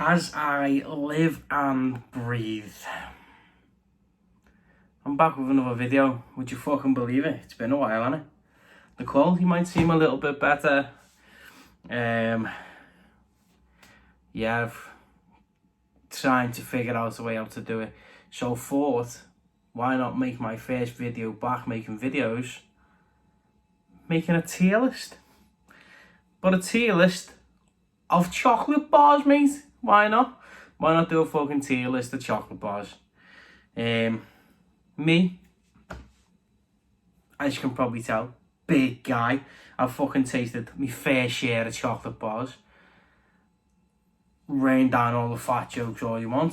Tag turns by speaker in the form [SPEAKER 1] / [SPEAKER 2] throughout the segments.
[SPEAKER 1] As I live and breathe. I'm back with another video. Would you fucking believe it? It's been a while, hasn't it? The quality might seem a little bit better. Yeah, I've trying to figure out a way how to do it. So thought, why not make my first video back making videos, making a tier list. But a tier list of chocolate bars, mate. Why not? Why not do a fucking tier list of chocolate bars? Me, as you can probably tell, big guy. I've fucking tasted my fair share of chocolate bars. Rain down all the fat jokes all you want.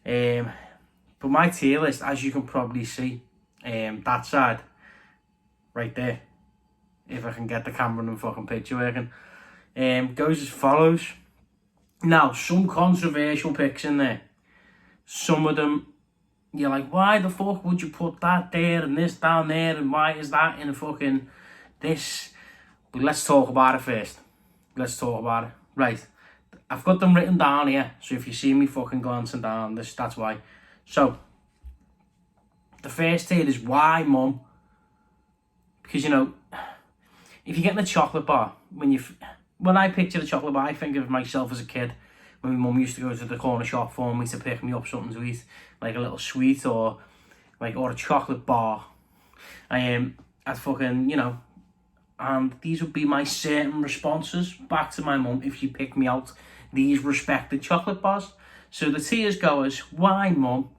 [SPEAKER 1] But my tier list, as you can probably see, that side, right there, if I can get the camera and fucking picture working, goes as follows. Now, some controversial picks in there. Some of them, you're like, why the fuck would you put that there and this down there, and why is that in a fucking this? But let's talk about it first. Let's talk about it. Right, I've got them written down here, so if you see me fucking glancing down this, that's why. So, the first tier is why, mum? Because, you know, if you're getting a chocolate bar, when I picture the chocolate bar, I think of myself as a kid, when my mum used to go to the corner shop for me to pick me up something to eat, like a little sweet or a chocolate bar. I'd fucking, you know, and these would be my certain responses back to my mum if she picked me out these respected chocolate bars. So the tiers go as, why, mum?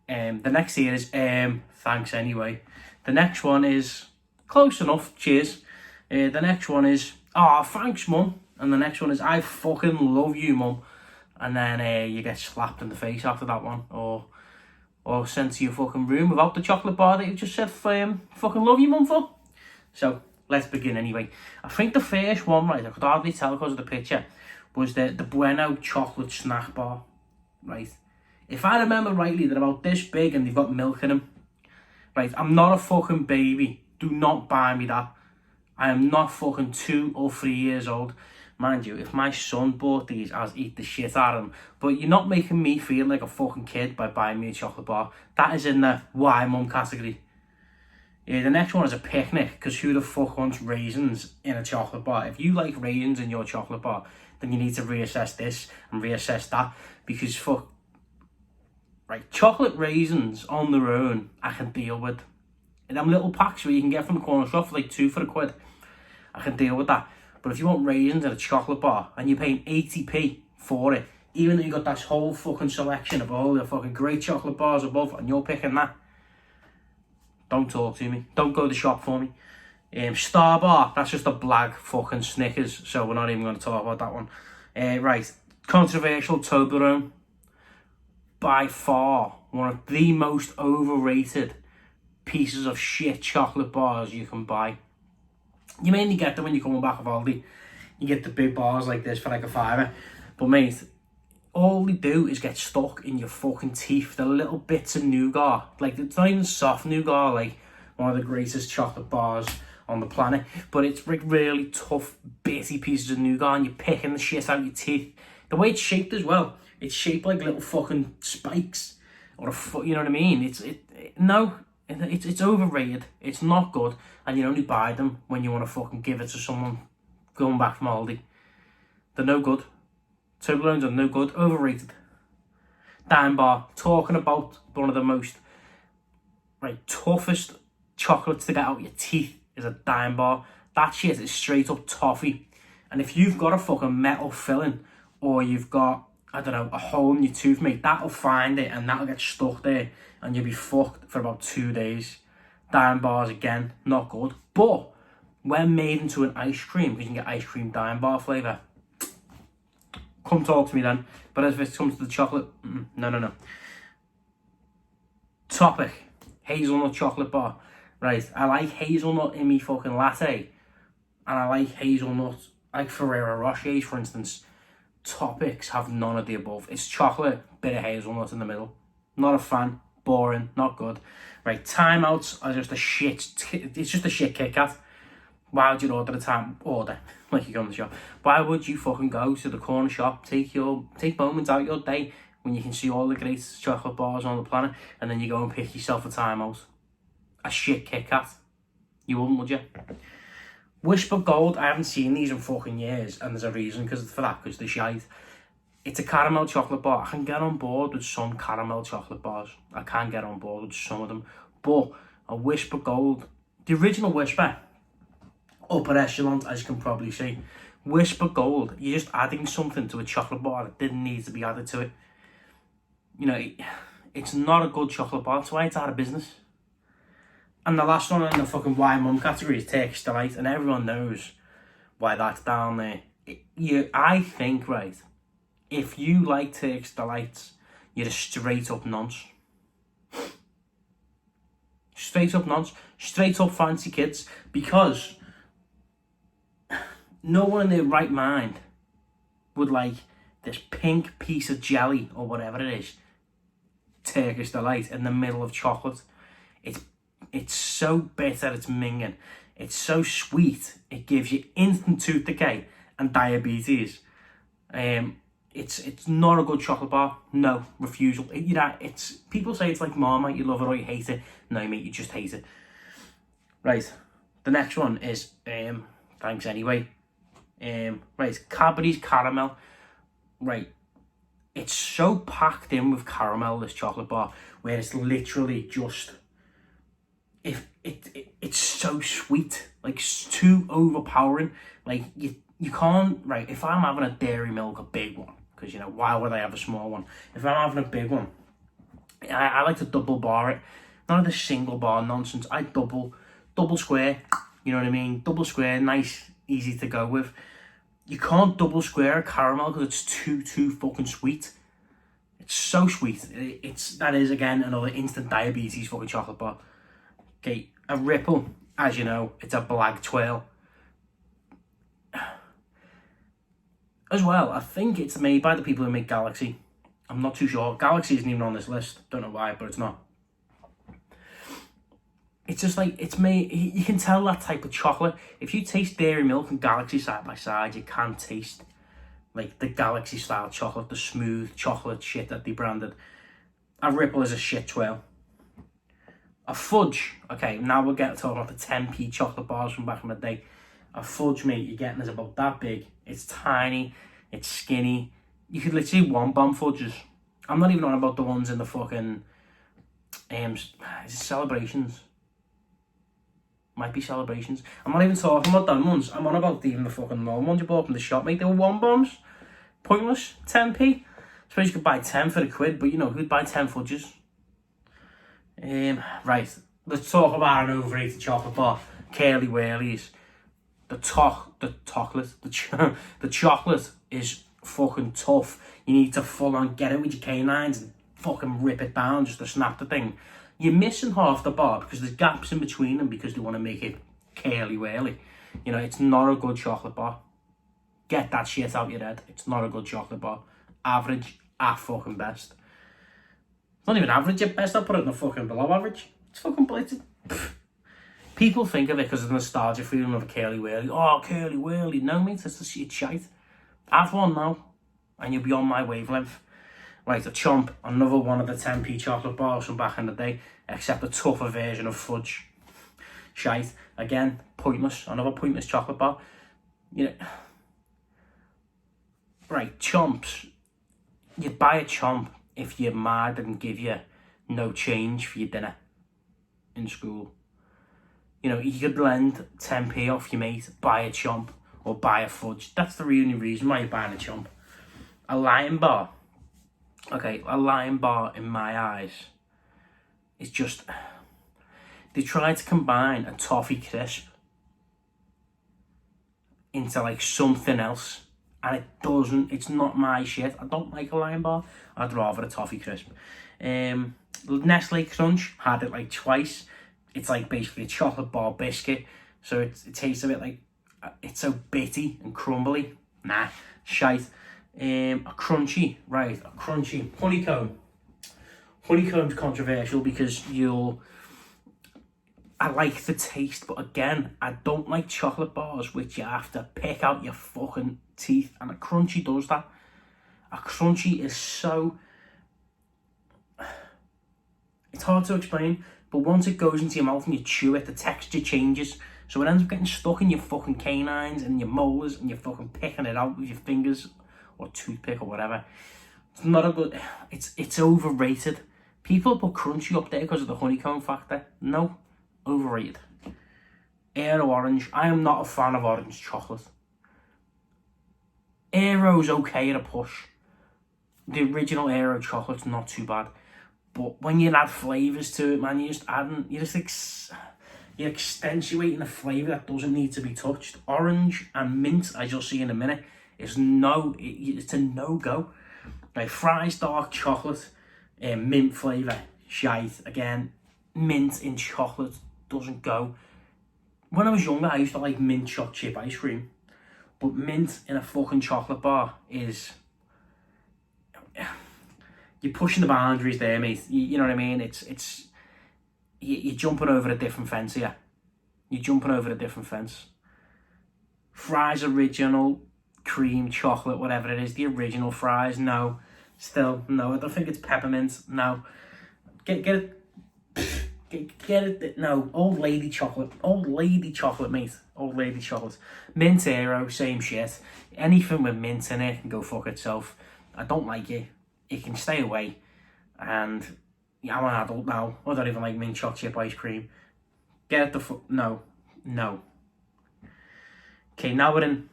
[SPEAKER 1] The next tier is, thanks anyway. The next one is, close enough, cheers. The next one is, oh, thanks, mum. And the next one is, I fucking love you, mum. And then you get slapped in the face after that one, or sent to your fucking room without the chocolate bar that you just said fucking love you, mum, for. So let's begin anyway. I think the first one, right, I could hardly tell because of the picture, was the Bueno chocolate snack bar, right? If I remember rightly, they're about this big and they've got milk in them. Right, I'm not a fucking baby. Do not buy me that. I am not fucking 2 or 3 years old. Mind you, if my son bought these, I'd eat the shit out of them. But you're not making me feel like a fucking kid by buying me a chocolate bar. That is in the why mum category. Yeah, the next one is a picnic, because who the fuck wants raisins in a chocolate bar? If you like raisins in your chocolate bar, then you need to reassess this and reassess that, because fuck, right, chocolate raisins on their own, I can deal with. In them little packs where you can get from the corner shop for like 2 for £1, I can deal with that. But if you want raisins in a chocolate bar and you're paying 80p for it, even though you got this whole fucking selection of all the fucking great chocolate bars above, and you're picking that, don't talk to me. Don't go to the shop for me. Star Bar, that's just a blag fucking Snickers, so we're not even going to talk about that one. Right, controversial Toblerone. By far, one of the most overrated pieces of shit chocolate bars you can buy. You mainly get them when you're coming back of Aldi. You get the big bars like this for like a £5. But mate, all they do is get stuck in your fucking teeth. They're little bits of nougat. Like, it's not even soft nougat, like one of the greatest chocolate bars on the planet. But it's like really tough, bitty pieces of nougat, and you're picking the shit out of your teeth. The way it's shaped as well, it's shaped like little fucking spikes. Or you know what I mean? It's overrated. It's not good, and you only buy them when you want to fucking give it to someone going back from Aldi. They're no good. Toblerones are no good. Overrated. Dime Bar. Talking about one of the most toughest chocolates to get out of your teeth is a Dime Bar. That shit is straight up toffee. And if you've got a fucking metal filling, or you've got, I don't know, a hole in your tooth, mate, that'll find it and that'll get stuck there, and you'll be fucked for about 2 days. Dime Bars, again, not good. But when made into an ice cream, because you can get ice cream Dime Bar flavour, come talk to me then. But as it comes to the chocolate, no. Topic, hazelnut chocolate bar. Right, I like hazelnut in me fucking latte, and I like hazelnut, like Ferrero Rochers, for instance. Topics have none of the above. It's chocolate, bit of hazelnut in the middle. Not a fan. Boring. Not good. Right, timeouts are just a shit. It's just a shit Kit Kat. Why would you order, like you go in the shop? Why would you fucking go to the corner shop, take moments out of your day when you can see all the greatest chocolate bars on the planet, and then you go and pick yourself a time out? A shit Kit Kat. You wouldn't, would you? Whisper Gold, I haven't seen these in fucking years, and there's a reason because they're shite. It's a caramel chocolate bar. I can get on board with some caramel chocolate bars. I can get on board with some of them. But a Whisper Gold, the original Whisper, upper echelon, as you can probably see. Whisper Gold, you're just adding something to a chocolate bar that didn't need to be added to it. You know, it's not a good chocolate bar. That's why it's out of business. And the last one in the fucking why mum category is Turkish Delight, and everyone knows why that's down there. I think, right, if you like Turkish Delights, you're a straight up nonce. Straight up nonce. Straight up fancy kids. Because no one in their right mind would like this pink piece of jelly or whatever it is, Turkish Delight, in the middle of chocolate. It's so bitter, it's minging. It's so sweet, it gives you instant tooth decay and diabetes. It's not a good chocolate bar. No, refusal. It's people say it's like Marmite, you love it or you hate it. No, mate, you just hate it. Right, the next one is thanks anyway. Right, Cadbury's Caramel. Right, it's so packed in with caramel, this chocolate bar, where it's literally just, it's so sweet, like it's too overpowering. Like you can't, right, if I'm having a Dairy Milk, a big one, because you know, why would I have a small one? If I'm having a big one, I like to double bar it. None of the single bar nonsense. I double square, you know what I mean? Double square, nice, easy to go with. You can't double square a caramel because it's too fucking sweet. It's so sweet. That is again another instant diabetes fucking chocolate bar. Okay, a Ripple, as you know, it's a black twirl. As well, I think it's made by the people who make Galaxy. I'm not too sure. Galaxy isn't even on this list. Don't know why, but it's not. It's just like, it's made, you can tell that type of chocolate. If you taste Dairy Milk and Galaxy side by side, you can taste like the Galaxy style chocolate, the smooth chocolate shit that they branded. A Ripple is a shit twirl. A Fudge, okay, now we're getting to talk about the 10p chocolate bars from back in the day. A Fudge, mate, you're getting is about that big. It's tiny, it's skinny. You could literally one bomb Fudges. I'm not even on about the ones in the fucking, is it Celebrations? Might be Celebrations. I'm not even talking about them ones. I'm on about even the fucking normal ones you bought from the shop, mate. They were one bombs. Pointless. 10p. I suppose you could buy 10 for a quid, but you know, who'd buy 10 Fudges? Right. Let's talk about an overrated chocolate bar. Curly Whurlies. The chocolate is fucking tough. You need to full on get it with your canines and fucking rip it down just to snap the thing. You're missing half the bar because there's gaps in between them because they want to make it curly whirly. You know, it's not a good chocolate bar. Get that shit out your head. It's not a good chocolate bar. Average at fucking best. It's not even average at best. I'll put it in the fucking below average. It's fucking blighted. People think of it because of the nostalgia feeling of a curly whirly. Oh, curly whirly. No, mate, that's the shit shite. Have one now and you'll be on my wavelength. Right, a Chomp, another one of the 10p chocolate bars from back in the day, except a tougher version of Fudge. Shite. Again, pointless. Another pointless chocolate bar. You know. Right, Chomps. You'd buy a Chomp if your ma didn't give you no change for your dinner in school. You know, you could lend 10p off your mate, buy a Chomp, or buy a Fudge. That's the only reason why you're buying a Chomp. A Lion Bar. Okay, a Lion Bar, in my eyes, is just, they try to combine a toffee crisp into like something else, and it doesn't, it's not my shit. I don't like a Lion Bar. I'd rather a toffee crisp. Nestle Crunch, had it like twice. It's like basically a chocolate bar biscuit, so it tastes a bit like, it's so bitty and crumbly. Nah, shite. A crunchy, right, a crunchy honeycomb. Honeycomb's controversial because I like the taste, but again, I don't like chocolate bars which you have to pick out your fucking teeth, and a crunchy does that. A crunchy is so... It's hard to explain, but once it goes into your mouth and you chew it, the texture changes. So it ends up getting stuck in your fucking canines and your molars, and you're fucking picking it out with your fingers or toothpick or whatever. It's not a good... It's overrated. People put crunchy up there because of the honeycomb factor. No. Overrated. Aero orange. I am not a fan of orange chocolate. Aero's okay at a push. The original Aero chocolate's not too bad. But when you add flavours to it, man, you're accentuating a flavour that doesn't need to be touched. Orange and mint, as you'll see in a minute, it's a no-go. Like Fry's dark chocolate, mint flavour, shite. Again, mint in chocolate doesn't go. When I was younger, I used to like mint choc chip ice cream, but mint in a fucking chocolate bar is... You're pushing the boundaries there, mate. You know what I mean? You're jumping over a different fence here. You're jumping over a different fence. Fry's original cream chocolate, whatever it is, the original Fry's, no. Still, no. I don't think it's peppermint, no. Get it, no. Old lady chocolate, mate. Old lady chocolate. Mint Aero, same shit. Anything with mint in it can go fuck itself. I don't like it. It can stay away. And yeah, I'm an adult now. I don't even like mint choc chip ice cream. Get the no. Okay, now we're in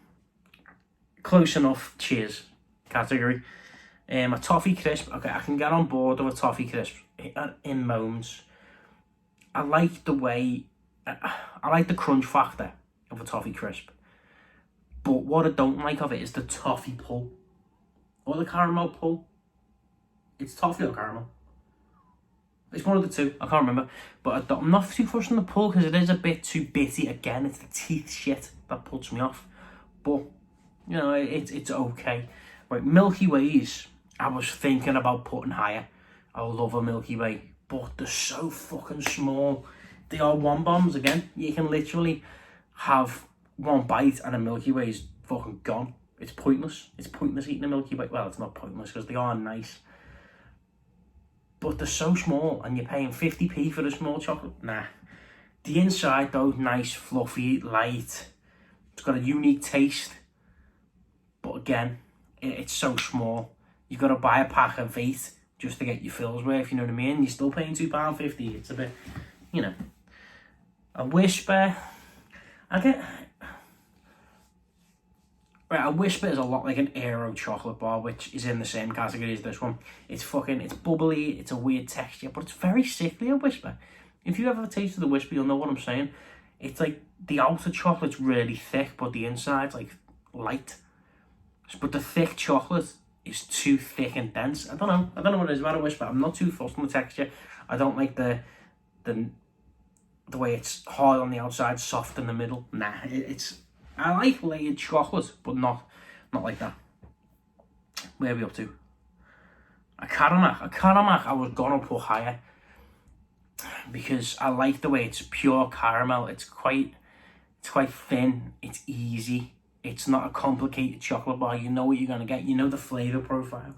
[SPEAKER 1] close enough cheers category. A toffee crisp. Okay, I can get on board with a toffee crisp in moments. I like the way, I like the crunch factor of a toffee crisp. But what I don't like of it is the toffee pull. Or the caramel pull. It's toffee or caramel. It's one of the two, I can't remember. But I'm not too fussed on the pull because it is a bit too bitty. Again, it's the teeth shit that puts me off. But, you know, it's okay. Right, Milky Ways, I was thinking about putting higher. I love a Milky Way. But they're so fucking small. They are one bombs again. You can literally have one bite and a Milky Way is fucking gone. It's pointless. It's pointless eating a Milky Way. Well, it's not pointless because they are nice. But they're so small and you're paying 50p for a small chocolate. Nah. The inside though, nice, fluffy, light. It's got a unique taste. But again, it's so small. You've got to buy a pack of 8 just to get your fills worth, you know what I mean? You're still paying £2.50. It's a bit, you know. A Whisper. Right, a Whisper is a lot like an Aero chocolate bar, which is in the same category as this one. It's bubbly, it's a weird texture, but it's very sickly, a Whisper. If you ever tasted the Whisper, you'll know what I'm saying. It's like, the outer chocolate's really thick, but the inside's like light. But the thick chocolate is too thick and dense. I don't know what it is about a Whisper. I'm not too fussed on the texture. I don't like the way it's hard on the outside, soft in the middle. Nah, I like layered chocolate, but not like that. Where are we up to? A Caramel I was gonna put higher because I like the way it's pure caramel. It's quite thin. It's easy. It's not a complicated chocolate bar. You know what you're gonna get. You know the flavor profile.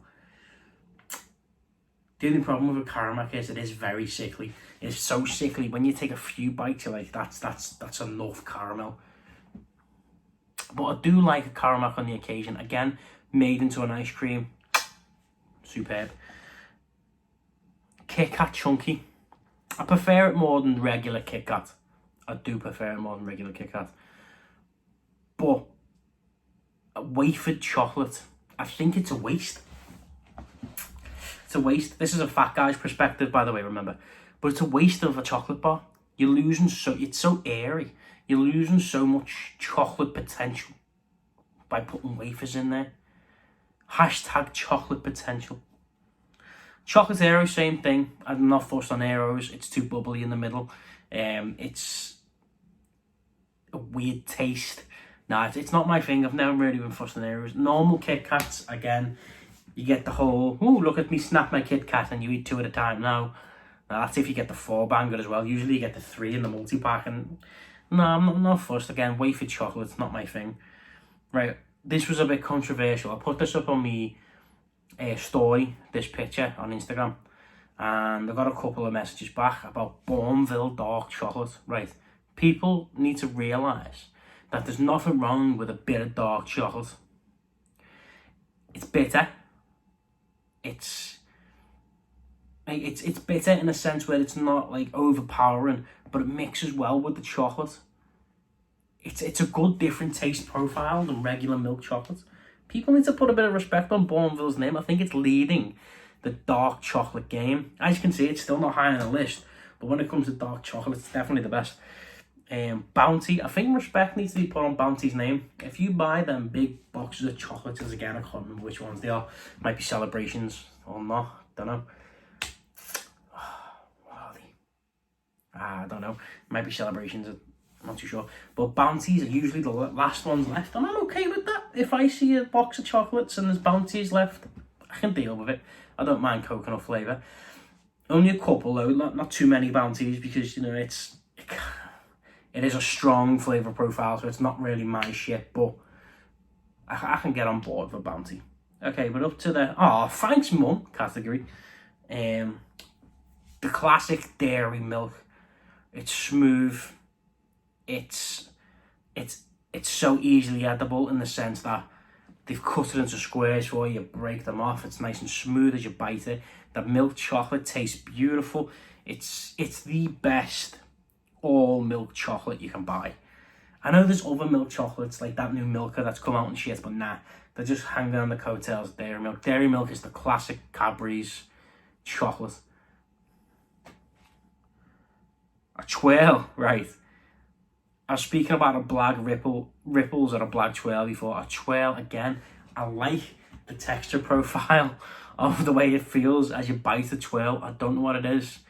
[SPEAKER 1] The only problem with a caramel is it is very sickly. It's so sickly. When you take a few bites, you're like, that's enough caramel. But I do like a caramel on the occasion. Again, made into an ice cream. Superb. Kit Kat Chunky. I prefer it more than regular Kit Kat. I do prefer it more than regular Kit Kat. But a wafered chocolate, I think it's a waste. It's a waste. This is a fat guy's perspective, by the way, remember. But it's a waste of a chocolate bar. You're losing it's so airy. You're losing so much chocolate potential by putting wafers in there. Hashtag chocolate potential. Chocolate Aero, same thing. I'm not fussed on Aeros. It's too bubbly in the middle. It's a weird taste. Nah, it's not my thing. I've never really been fussed on Aeros. Normal Kit Kats, again, you get the whole, ooh, look at me snap my Kit Kat and you eat 2 at a time. No, Now that's if you get the 4-banger as well. Usually you get the 3 in the multi-pack, and no, I'm not fussed. Again, wafer chocolate's not my thing. Right, this was a bit controversial. I put this up on me story, this picture on Instagram, and I got a couple of messages back about Bournville dark chocolate. Right, people need to realise that there's nothing wrong with a bit of dark chocolate. It's bitter. It's bitter in a sense where it's not like overpowering, but it mixes well with the chocolate. It's a good different taste profile than regular milk chocolate. People need to put a bit of respect on Bournville's name. I think it's leading the dark chocolate game. As you can see, it's still not high on the list, but when it comes to dark chocolate, it's definitely the best. Bounty, I think respect needs to be put on Bounty's name. If you buy them big boxes of chocolates, again, I can't remember which ones they are. Might be Celebrations or not, don't know. What are they? I don't know. Might be Celebrations, I'm not too sure. But Bounties are usually the last ones left, and I'm okay with that. If I see a box of chocolates and there's Bounties left, I can deal with it. I don't mind coconut flavour. Only a couple though, not too many Bounties, because, you know, it is a strong flavour profile, so it's not really my shit, but I can get on board for Bounty. Okay, but up to the thanks mum category. The classic dairy milk. It's smooth. It's so easily edible in the sense that they've cut it into squares for you, break them off. It's nice and smooth as you bite it. The milk chocolate tastes beautiful. It's the best all milk chocolate you can buy. I know there's other milk chocolates like that new Milka that's come out and shit, but nah, they're just hanging on the coattails of Dairy Milk. Dairy Milk is the classic Cadbury's chocolate. A twirl, right. I was speaking about a black ripples or a black twirl before. A twirl, again, I like the texture profile of the way it feels as you bite the twirl. I don't know what it is.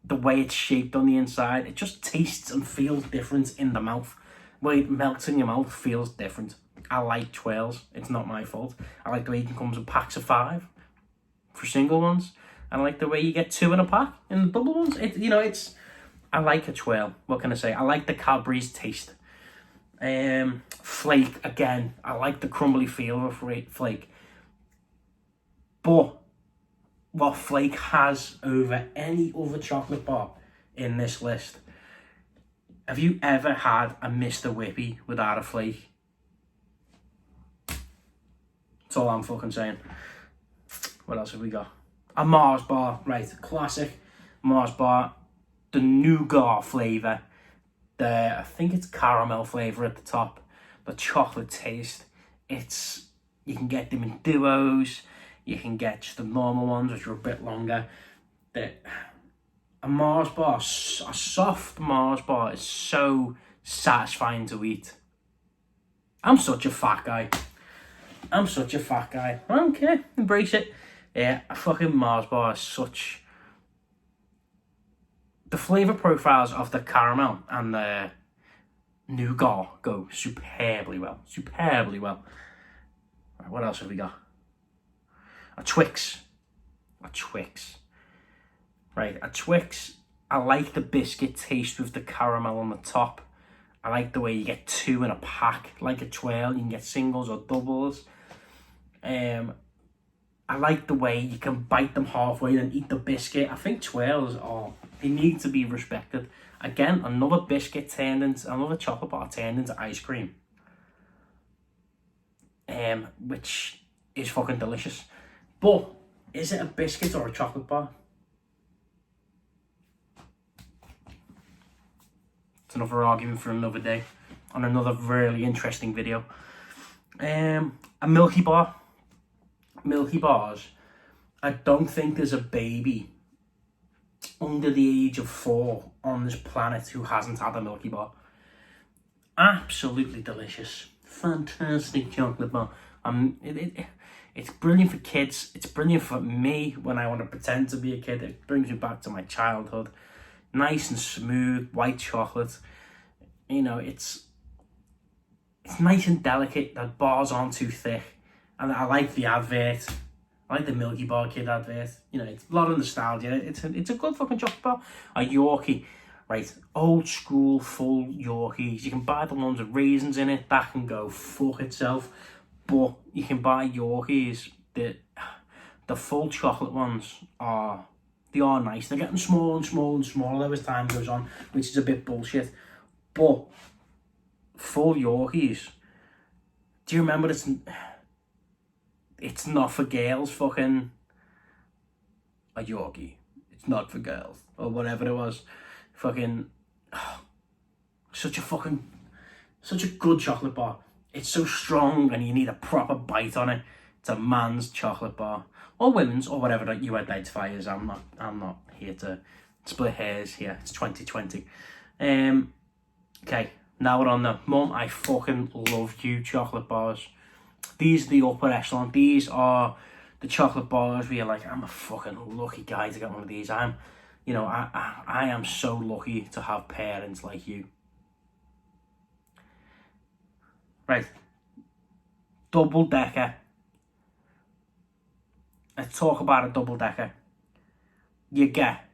[SPEAKER 1] The way it's shaped on the inside, it just tastes and feels different in the mouth. The way it melts in your mouth feels different. I like twirls. It's not my fault. I like the way it comes in packs of 5 for single ones. And I like the way you get 2 in a pack in the double ones. I like a twirl. What can I say? I like the Cadbury's taste. Flake, again. I like the crumbly feel of a flake. But what Flake has over any other chocolate bar in this list. Have you ever had a Mr. Whippy without a flake? That's all I'm fucking saying. What else have we got? A Mars bar, right, classic Mars bar. The nougat flavour. I think it's caramel flavour at the top. The chocolate taste. You can get them in duos. You can get just the normal ones, which are a bit longer. A Mars bar, a soft Mars bar is so satisfying to eat. I'm such a fat guy. I don't care. Embrace it. Yeah, a fucking Mars bar is such... The flavour profiles of the caramel and the nougat go superbly well. Right, what else have we got? A Twix. Right, a Twix. I like the biscuit taste with the caramel on the top. I like the way you get 2 in a pack, like a twirl. You can get singles or doubles. I like the way you can bite them halfway and eat the biscuit. I think twirls they need to be respected. Again, another chocolate bar turned into ice cream. Which is fucking delicious. But, is it a biscuit or a chocolate bar? It's another argument for another day. On another really interesting video. A Milky Bar. Milky Bars. I don't think there's a baby under the age of 4 on this planet who hasn't had a Milky Bar. Absolutely delicious. Fantastic chocolate bar. It's brilliant for kids. It's brilliant for me when I want to pretend to be a kid. It brings me back to my childhood. Nice and smooth, white chocolate. You know, it's nice and delicate. The bars aren't too thick. And I like the advert I like the Milky Bar kid advert. You know, it's a lot of nostalgia. It's a good fucking chocolate bar. A Yorkie, right? Old school, full Yorkies. You can buy the ones with raisins in it. That can go fuck itself. But you can buy Yorkies. The full chocolate ones they are nice. They're getting smaller and smaller and smaller as time goes on, which is a bit bullshit. But full Yorkies. Do you remember it's not for girls, fucking a Yorkie. It's not for girls. Or whatever it was. Fucking, such a good chocolate bar. It's so strong and you need a proper bite on it. It's a man's chocolate bar. Or women's, or whatever that you identify as. I'm not here to split hairs here. It's 2020. Okay, now we're on the Mum, I fucking love you chocolate bars. These are the upper echelon. These are the chocolate bars where you're like, I'm a fucking lucky guy to get one of these. I am so lucky to have parents like you. Right. Double decker. Let's talk about a double decker. You get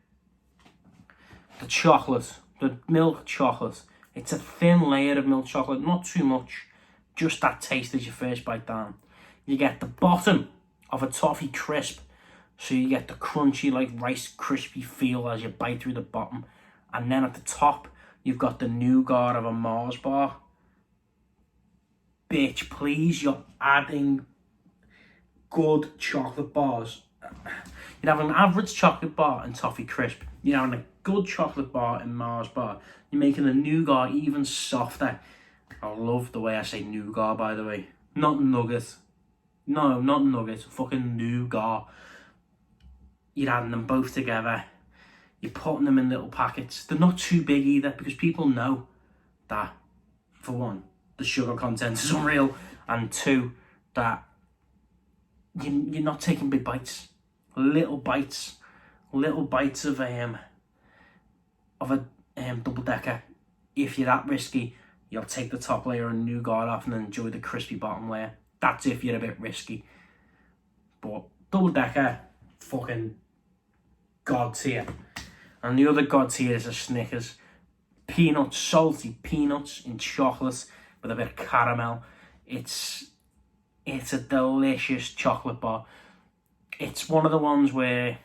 [SPEAKER 1] the chocolate, the milk chocolate. It's a thin layer of milk chocolate, not too much. Just that taste as you first bite down. You get the bottom of a toffee crisp, so you get the crunchy, like Rice crispy feel as you bite through the bottom. And then at the top, you've got the nougat of a Mars bar. Bitch, please, you're adding good chocolate bars. You'd have an average chocolate bar and toffee crisp. You're having a good chocolate bar and Mars bar. You're making the nougat even softer. I love the way I say nougat, by the way. Not nugget. No, not nugget. Fucking nougat. You're adding them both together. You're putting them in little packets. They're not too big either, because people know that, for one, the sugar content is unreal, and two, that you're not taking big bites. Little bites of a double decker. If you're that risky, you'll take the top layer of nougat off and then enjoy the crispy bottom layer. That's if you're a bit risky. But double decker, fucking god tier. And the other god tier is a Snickers. Peanuts, salty peanuts in chocolate with a bit of caramel. It's a delicious chocolate bar. It's one of the ones where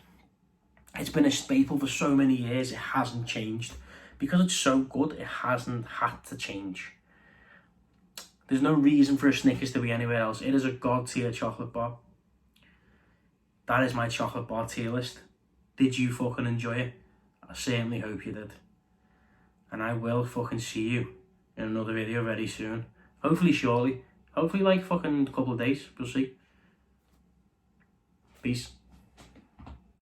[SPEAKER 1] it's been a staple for so many years, it hasn't changed. Because it's so good, it hasn't had to change. There's no reason for a Snickers to be anywhere else. It is a god tier chocolate bar. That is my chocolate bar tier list. Did you fucking enjoy it? I certainly hope you did. And I will fucking see you in another video very soon. Hopefully shortly. Hopefully like fucking a couple of days. We'll see. Peace.